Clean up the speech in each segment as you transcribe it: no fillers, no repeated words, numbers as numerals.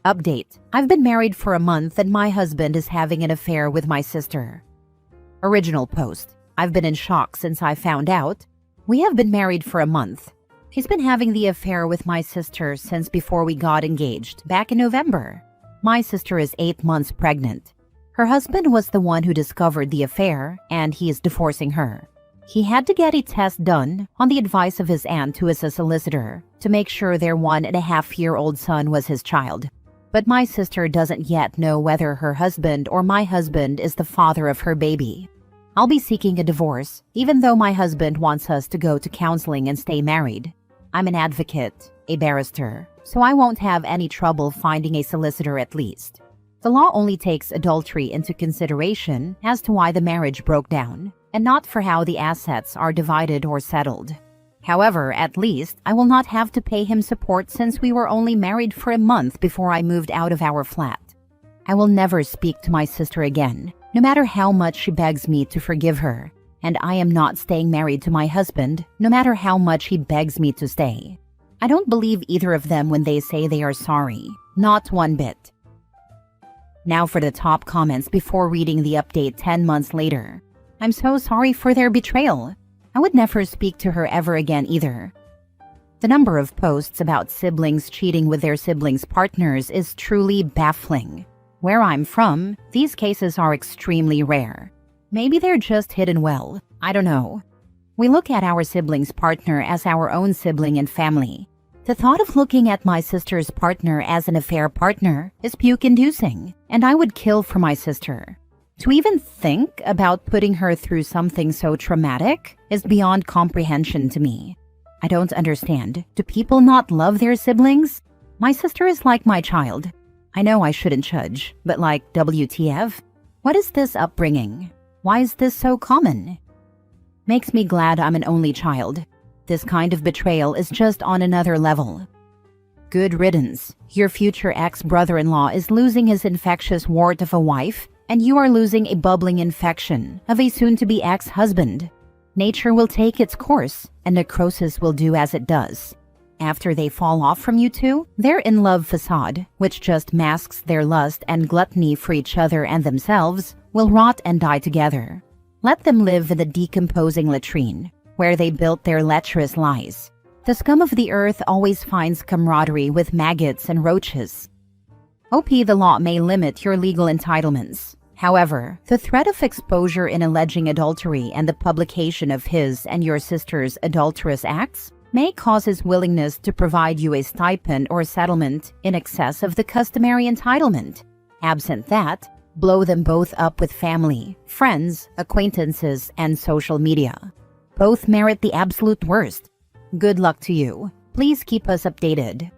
Update. I've been married for a month and my husband is having an affair with my sister. Original post. I've been in shock since I found out. We have been married for a month. He's been having the affair with my sister since before we got engaged, back in November. My sister is 8 months pregnant. Her husband was the one who discovered the affair, and he is divorcing her. He had to get a test done on the advice of his aunt, who is a solicitor, to make sure their 1.5-year-old son was his child. But my sister doesn't yet know whether her husband or my husband is the father of her baby. I'll be seeking a divorce, even though my husband wants us to go to counseling and stay married. I'm an advocate, a barrister, so I won't have any trouble finding a solicitor at least. The law only takes adultery into consideration as to why the marriage broke down, and not for how the assets are divided or settled. However, at least I will not have to pay him support since we were only married for a month before I moved out of our flat. I will never speak to my sister again, no matter how much she begs me to forgive her, and I am not staying married to my husband, no matter how much he begs me to stay. I don't believe either of them when they say they are sorry, not one bit. Now for the top comments before reading the update 10 months later. I'm so sorry for their betrayal. I would never speak to her ever again either. The number of posts about siblings cheating with their siblings' partners is truly baffling. Where I'm from, these cases are extremely rare. Maybe they're just hidden well. I don't know. We look at our sibling's partner as our own sibling and family. The thought of looking at my sister's partner as an affair partner is puke-inducing, and I would kill for my sister. To even think about putting her through something so traumatic is beyond comprehension to me. I don't understand. Do people not love their siblings? My sister is like my child. I know I shouldn't judge, but like WTF? What is this upbringing? Why is this so common? Makes me glad I'm an only child. This kind of betrayal is just on another level. Good riddance. Your future ex-brother-in-law is losing his infectious wart of a wife, and you are losing a bubbling infection of a soon-to-be ex-husband. Nature will take its course, and necrosis will do as it does. After they fall off from you two, their in-love facade, which just masks their lust and gluttony for each other and themselves, will rot and die together. Let them live in the decomposing latrine, where they built their lecherous lies. The scum of the earth always finds camaraderie with maggots and roaches. The law may limit your legal entitlements. However, the threat of exposure in alleging adultery and the publication of his and your sister's adulterous acts may cause his willingness to provide you a stipend or settlement in excess of the customary entitlement. Absent that, blow them both up with family, friends, acquaintances, and social media. Both merit the absolute worst. Good luck to you. Please keep us updated.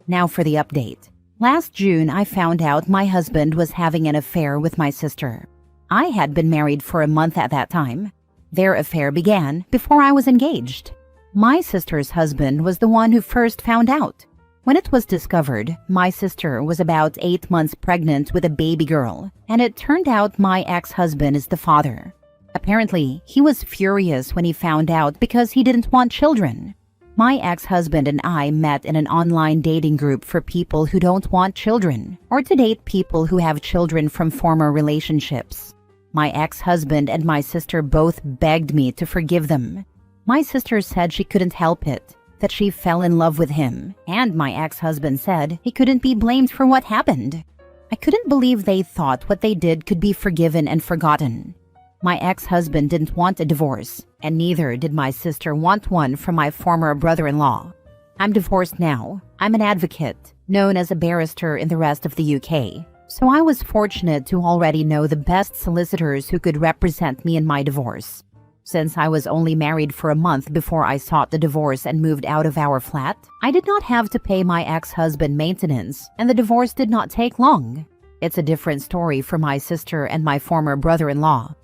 Now for the update. Last June, I found out my husband was having an affair with my sister. I had been married for a month at that time. Their affair began before I was engaged. My sister's husband was the one who first found out. When it was discovered, my sister was about 8 months pregnant with a baby girl, and it turned out my ex-husband is the father. Apparently, he was furious when he found out because he didn't want children. My ex-husband and I met in an online dating group for people who don't want children, or to date people who have children from former relationships. My ex-husband and my sister both begged me to forgive them. My sister said she couldn't help it, that she fell in love with him, and my ex-husband said he couldn't be blamed for what happened. I couldn't believe they thought what they did could be forgiven and forgotten. My ex-husband didn't want a divorce, and neither did my sister want one from my former brother-in-law. I'm divorced now. I'm an advocate, known as a barrister in the rest of the UK, so I was fortunate to already know the best solicitors who could represent me in my divorce. Since I was only married for a month before I sought the divorce and moved out of our flat, I did not have to pay my ex-husband maintenance, and the divorce did not take long. It's a different story for my sister and my former brother-in-law.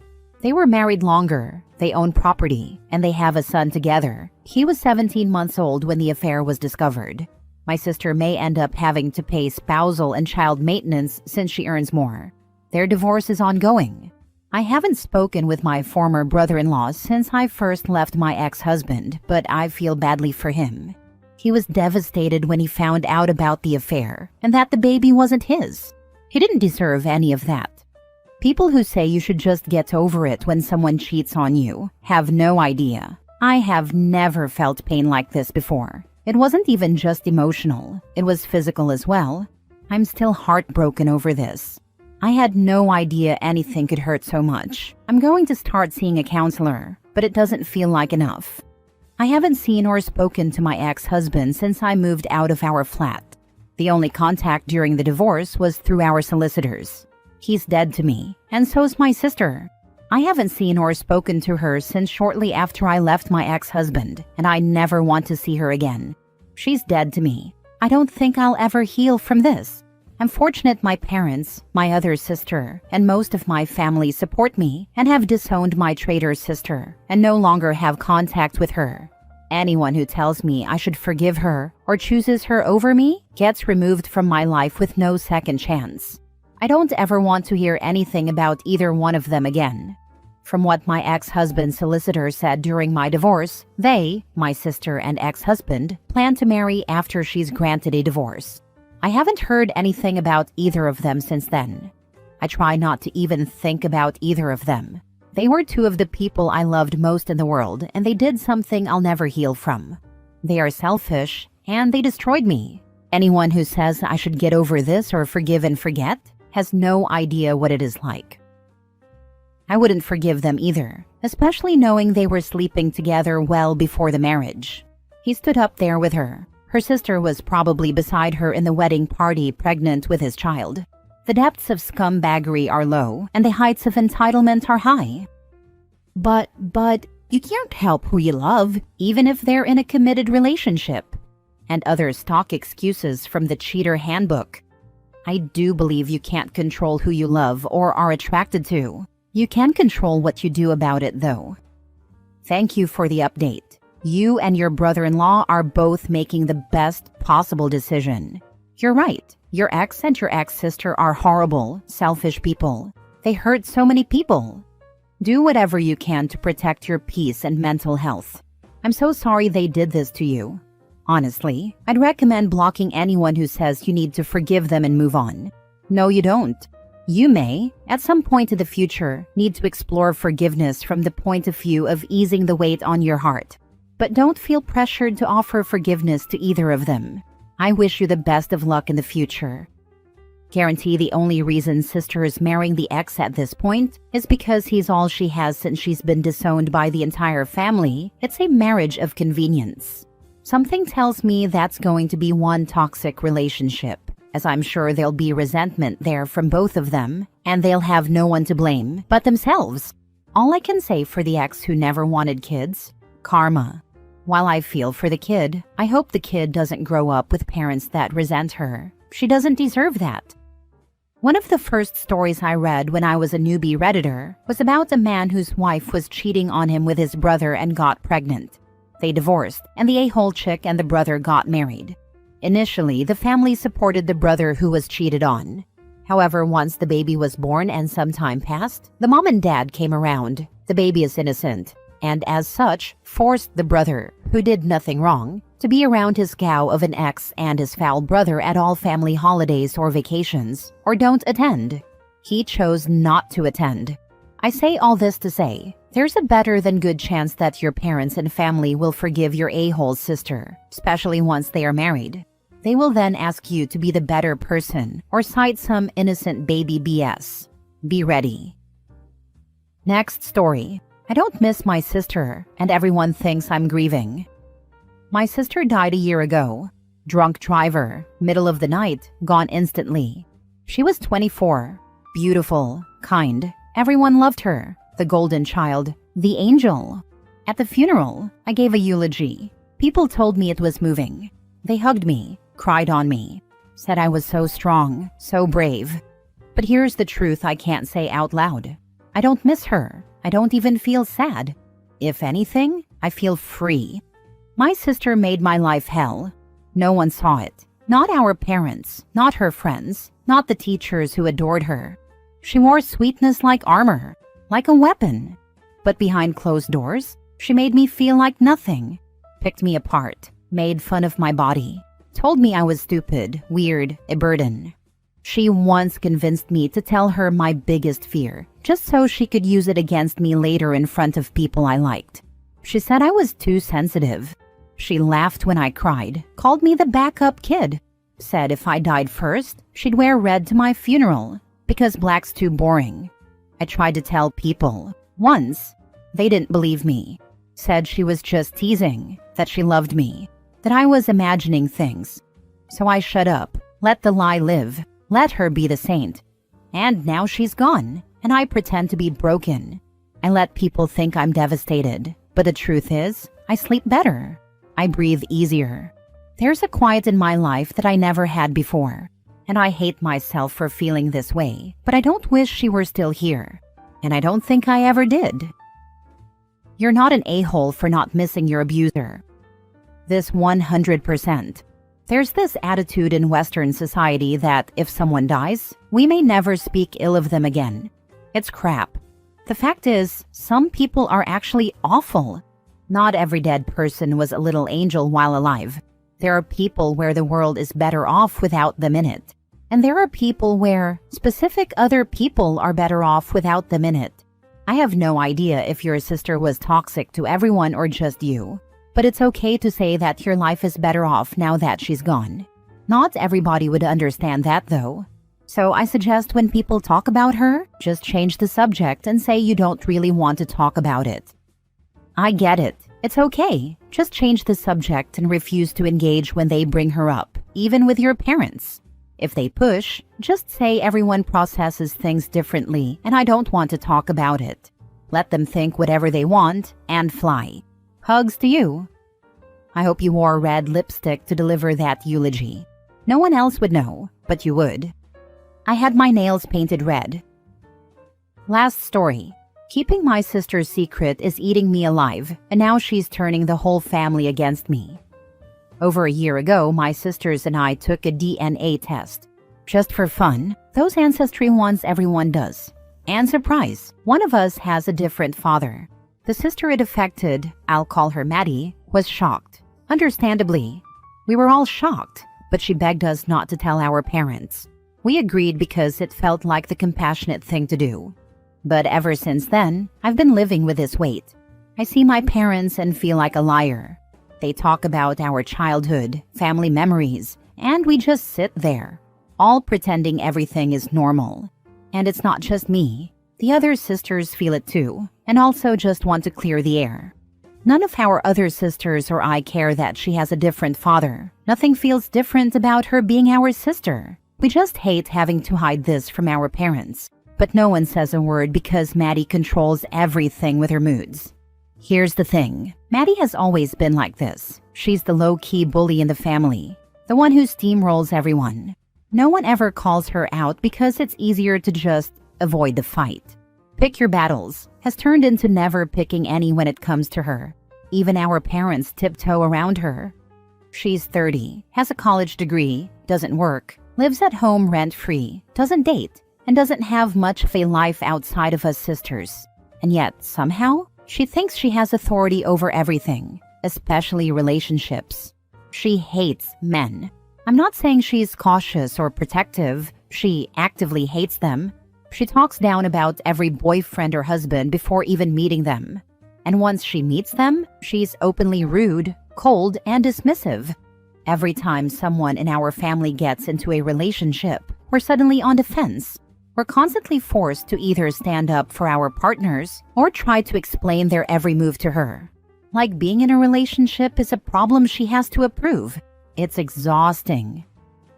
They were married longer, they own property, and they have a son together. He was 17 months old when the affair was discovered. My sister may end up having to pay spousal and child maintenance since she earns more. Their divorce is ongoing. I haven't spoken with my former brother-in-law since I first left my ex-husband, but I feel badly for him. He was devastated when he found out about the affair and that the baby wasn't his. He didn't deserve any of that. People who say you should just get over it when someone cheats on you have no idea. I have never felt pain like this before. It wasn't even just emotional, it was physical as well. I'm still heartbroken over this. I had no idea anything could hurt so much. I'm going to start seeing a counselor, but it doesn't feel like enough. I haven't seen or spoken to my ex-husband since I moved out of our flat. The only contact during the divorce was through our solicitors. He's dead to me, and so's my sister. I haven't seen or spoken to her since shortly after I left my ex-husband, and I never want to see her again. She's dead to me. I don't think I'll ever heal from this. I'm fortunate my parents, my other sister, and most of my family support me and have disowned my traitor sister and no longer have contact with her. Anyone who tells me I should forgive her or chooses her over me gets removed from my life with no second chance. I don't ever want to hear anything about either one of them again. From what my ex-husband's solicitor said during my divorce, they, my sister and ex-husband, plan to marry after she's granted a divorce. I haven't heard anything about either of them since then. I try not to even think about either of them. They were two of the people I loved most in the world, and they did something I'll never heal from. They are selfish, and they destroyed me. Anyone who says I should get over this or forgive and forget has no idea what it is like. I wouldn't forgive them either, especially knowing they were sleeping together well before the marriage. He stood up there with her. Her sister was probably beside her in the wedding party, pregnant with his child. The depths of scumbaggery are low, and the heights of entitlement are high. But you can't help who you love, even if they're in a committed relationship. And other stock excuses from the cheater handbook. I do believe you can't control who you love or are attracted to. You can control what you do about it, though. Thank you for the update. You and your brother-in-law are both making the best possible decision. You're right. Your ex and your ex-sister are horrible, selfish people. They hurt so many people. Do whatever you can to protect your peace and mental health. I'm so sorry they did this to you. Honestly, I'd recommend blocking anyone who says you need to forgive them and move on. No, you don't. You may, at some point in the future, need to explore forgiveness from the point of view of easing the weight on your heart. But don't feel pressured to offer forgiveness to either of them. I wish you the best of luck in the future. Guarantee the only reason sister is marrying the ex at this point is because he's all she has since she's been disowned by the entire family. It's a marriage of convenience. Something tells me that's going to be one toxic relationship, as I'm sure there'll be resentment there from both of them, and they'll have no one to blame but themselves. All I can say for the ex who never wanted kids, karma. While I feel for the kid, I hope the kid doesn't grow up with parents that resent her. She doesn't deserve that. One of the first stories I read when I was a newbie Redditor was about a man whose wife was cheating on him with his brother and got pregnant. They divorced, and the a-hole chick and the brother got married. Initially, the family supported the brother who was cheated on. However, once the baby was born and some time passed, the mom and dad came around. The baby is innocent, and as such, forced the brother, who did nothing wrong, to be around his cow of an ex and his foul brother at all family holidays or vacations, or don't attend. He chose not to attend. I say all this to say, there's a better than good chance that your parents and family will forgive your a-hole sister, especially once they are married. They will then ask you to be the better person or cite some innocent baby BS. Be ready. Next story. I don't miss my sister, and everyone thinks I'm grieving. My sister died a year ago. Drunk driver, middle of the night, gone instantly. She was 24, beautiful, kind. Everyone loved her, the golden child, the angel. At the funeral, I gave a eulogy. People told me it was moving. They hugged me, cried on me, said I was so strong, so brave. But here's the truth I can't say out loud. I don't miss her. I don't even feel sad. If anything, I feel free. My sister made my life hell. No one saw it. Not our parents, not her friends, not the teachers who adored her. She wore sweetness like armor, like a weapon. But behind closed doors, she made me feel like nothing. Picked me apart, made fun of my body, told me I was stupid, weird, a burden. She once convinced me to tell her my biggest fear, just so she could use it against me later in front of people I liked. She said I was too sensitive. She laughed when I cried, called me the backup kid, said if I died first, she'd wear red to my funeral, because black's too boring. I tried to tell people. Once, they didn't believe me. Said she was just teasing, that she loved me, that I was imagining things. So I shut up, let the lie live, let her be the saint. And now she's gone, and I pretend to be broken. I let people think I'm devastated, but the truth is, I sleep better. I breathe easier. There's a quiet in my life that I never had before, and I hate myself for feeling this way, but I don't wish she were still here, and I don't think I ever did. You're not an a-hole for not missing your abuser. This 100%. There's this attitude in Western society that if someone dies, we may never speak ill of them again. It's crap. The fact is, some people are actually awful. Not every dead person was a little angel while alive. There are people where the world is better off without them in it. And there are people where specific other people are better off without them in it. I have no idea if your sister was toxic to everyone or just you. But it's okay to say that your life is better off now that she's gone. Not everybody would understand that though. So I suggest when people talk about her, just change the subject and say you don't really want to talk about it. I get it. It's okay. Just change the subject and refuse to engage when they bring her up, even with your parents. If they push, just say everyone processes things differently and I don't want to talk about it. Let them think whatever they want and fly. Hugs to you. I hope you wore red lipstick to deliver that eulogy. No one else would know, but you would. I had my nails painted red. Last story. Keeping my sister's secret is eating me alive, and now she's turning the whole family against me. Over a year ago, my sisters and I took a DNA test. Just for fun, those ancestry ones everyone does. And surprise, one of us has a different father. The sister it affected, I'll call her Maddie, was shocked. Understandably. We were all shocked, but she begged us not to tell our parents. We agreed because it felt like the compassionate thing to do. But ever since then, I've been living with this weight. I see my parents and feel like a liar. They talk about our childhood, family memories, and we just sit there, all pretending everything is normal. And it's not just me. The other sisters feel it too, and also just want to clear the air. None of our other sisters or I care that she has a different father. Nothing feels different about her being our sister. We just hate having to hide this from our parents. But no one says a word because Maddie controls everything with her moods. Here's the thing. Maddie has always been like this. She's the low-key bully in the family. The one who steamrolls everyone. No one ever calls her out because it's easier to just avoid the fight. Pick your battles has turned into never picking any when it comes to her. Even our parents tiptoe around her. She's 30, has a college degree, doesn't work, lives at home rent-free, doesn't date, and doesn't have much of a life outside of us sisters. And yet, somehow, she thinks she has authority over everything, especially relationships. She hates men. I'm not saying she's cautious or protective. She actively hates them. She talks down about every boyfriend or husband before even meeting them. And once she meets them, she's openly rude, cold, and dismissive. Every time someone in our family gets into a relationship, we're suddenly on defense. We're constantly forced to either stand up for our partners or try to explain their every move to her. Like being in a relationship is a problem she has to approve. It's exhausting.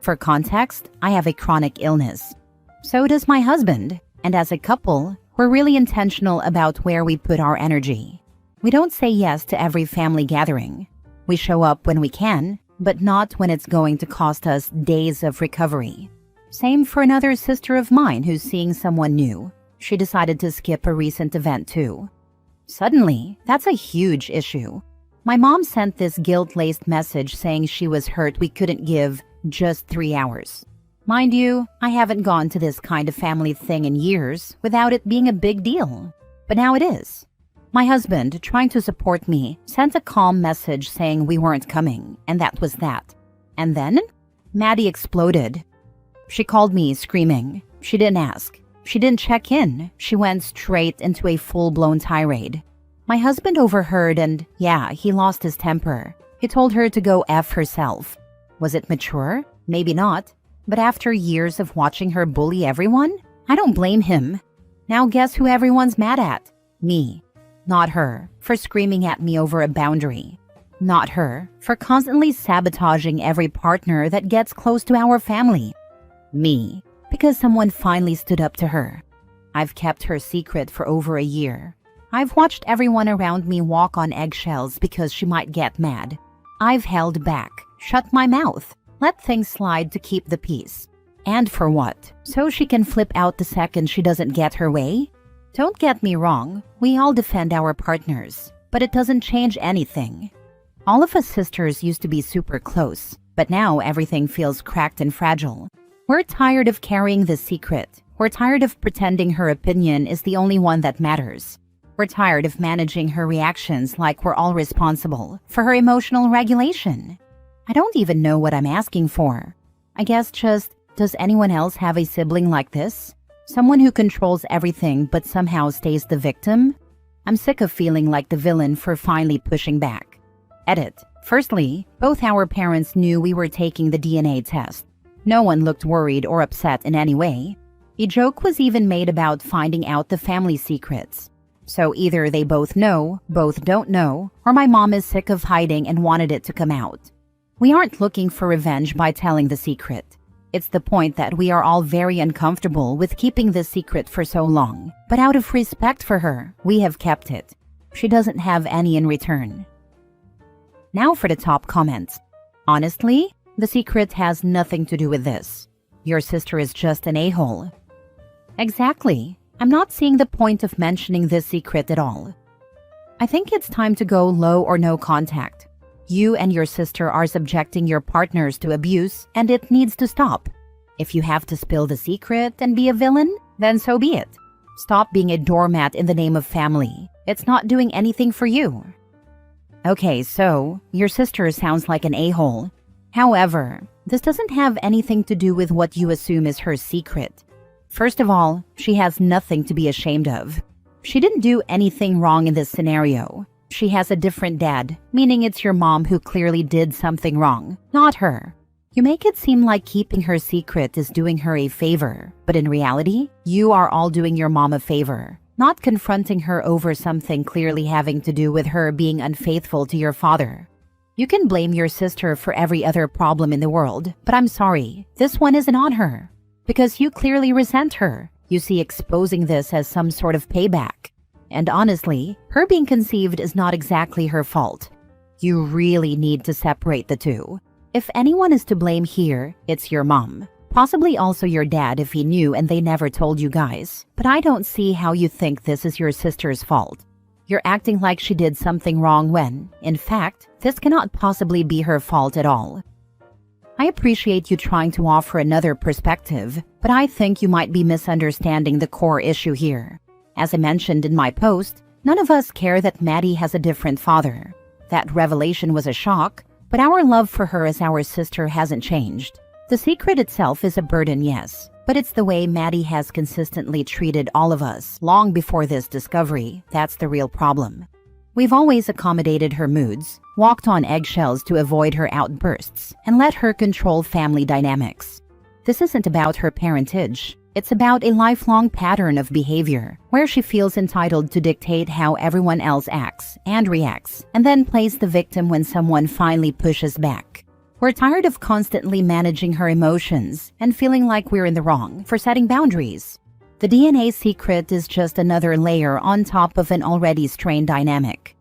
For context, I have a chronic illness. So does my husband, and as a couple, we're really intentional about where we put our energy. We don't say yes to every family gathering. We show up when we can, but not when it's going to cost us days of recovery. Same for another sister of mine who's seeing someone new. She decided to skip a recent event too. Suddenly, that's a huge issue. My mom sent this guilt-laced message saying she was hurt we couldn't give just 3 hours. Mind you, I haven't gone to this kind of family thing in years without it being a big deal. But now it is. My husband, trying to support me, sent a calm message saying we weren't coming, and that was that. And then, Maddie exploded. She called me screaming. She didn't ask. She didn't check in. She went straight into a full-blown tirade. My husband overheard and, yeah, he lost his temper. He told her to go F herself. Was it mature? Maybe not. But after years of watching her bully everyone, I don't blame him. Now guess who everyone's mad at? Me. Not her, for screaming at me over a boundary. Not her, for constantly sabotaging every partner that gets close to our family. Me, because someone finally stood up to her. I've kept her secret for over a year. I've watched everyone around me walk on eggshells because she might get mad. I've held back, shut my mouth, let things slide to keep the peace. And for what? So she can flip out the second she doesn't get her way? Don't get me wrong, we all defend our partners, but it doesn't change anything. All of us sisters used to be super close, but now everything feels cracked and fragile. We're tired of carrying this secret. We're tired of pretending her opinion is the only one that matters. We're tired of managing her reactions like we're all responsible for her emotional regulation. I don't even know what I'm asking for. I guess just, does anyone else have a sibling like this? Someone who controls everything but somehow stays the victim? I'm sick of feeling like the villain for finally pushing back. Edit. Firstly, both our parents knew we were taking the DNA test. No one looked worried or upset in any way. A joke was even made about finding out the family secrets. So either they both know, both don't know, or my mom is sick of hiding and wanted it to come out. We aren't looking for revenge by telling the secret. It's the point that we are all very uncomfortable with keeping this secret for so long. But out of respect for her, we have kept it. She doesn't have any in return. Now for the top comments. Honestly, the secret has nothing to do with this. Your sister is just an a-hole. Exactly. I'm not seeing the point of mentioning this secret at all. I think it's time to go low or no contact. You and your sister are subjecting your partners to abuse, and it needs to stop. If you have to spill the secret and be a villain, then so be it. Stop being a doormat in the name of family. It's not doing anything for you. Okay, so, your sister sounds like an a-hole. However, this doesn't have anything to do with what you assume is her secret. First of all, she has nothing to be ashamed of. She didn't do anything wrong in this scenario. She has a different dad, meaning it's your mom who clearly did something wrong, not her. You make it seem like keeping her secret is doing her a favor, but in reality, you are all doing your mom a favor, not confronting her over something clearly having to do with her being unfaithful to your father. You can blame your sister for every other problem in the world, but I'm sorry, this one isn't on her. Because you clearly resent her. You see exposing this as some sort of payback. And honestly, her being conceived is not exactly her fault. You really need to separate the two. If anyone is to blame here, it's your mom. Possibly also your dad if he knew and they never told you guys. But I don't see how you think this is your sister's fault. You're acting like she did something wrong when, in fact, this cannot possibly be her fault at all. I appreciate you trying to offer another perspective, but I think you might be misunderstanding the core issue here. As I mentioned in my post, none of us care that Maddie has a different father. That revelation was a shock, but our love for her as our sister hasn't changed. The secret itself is a burden, yes, but it's the way Maddie has consistently treated all of us long before this discovery that's the real problem. We've always accommodated her moods, walked on eggshells to avoid her outbursts, and let her control family dynamics. This isn't about her parentage. It's about a lifelong pattern of behavior where she feels entitled to dictate how everyone else acts and reacts, and then plays the victim when someone finally pushes back. We're tired of constantly managing her emotions and feeling like we're in the wrong for setting boundaries. The DNA secret is just another layer on top of an already strained dynamic.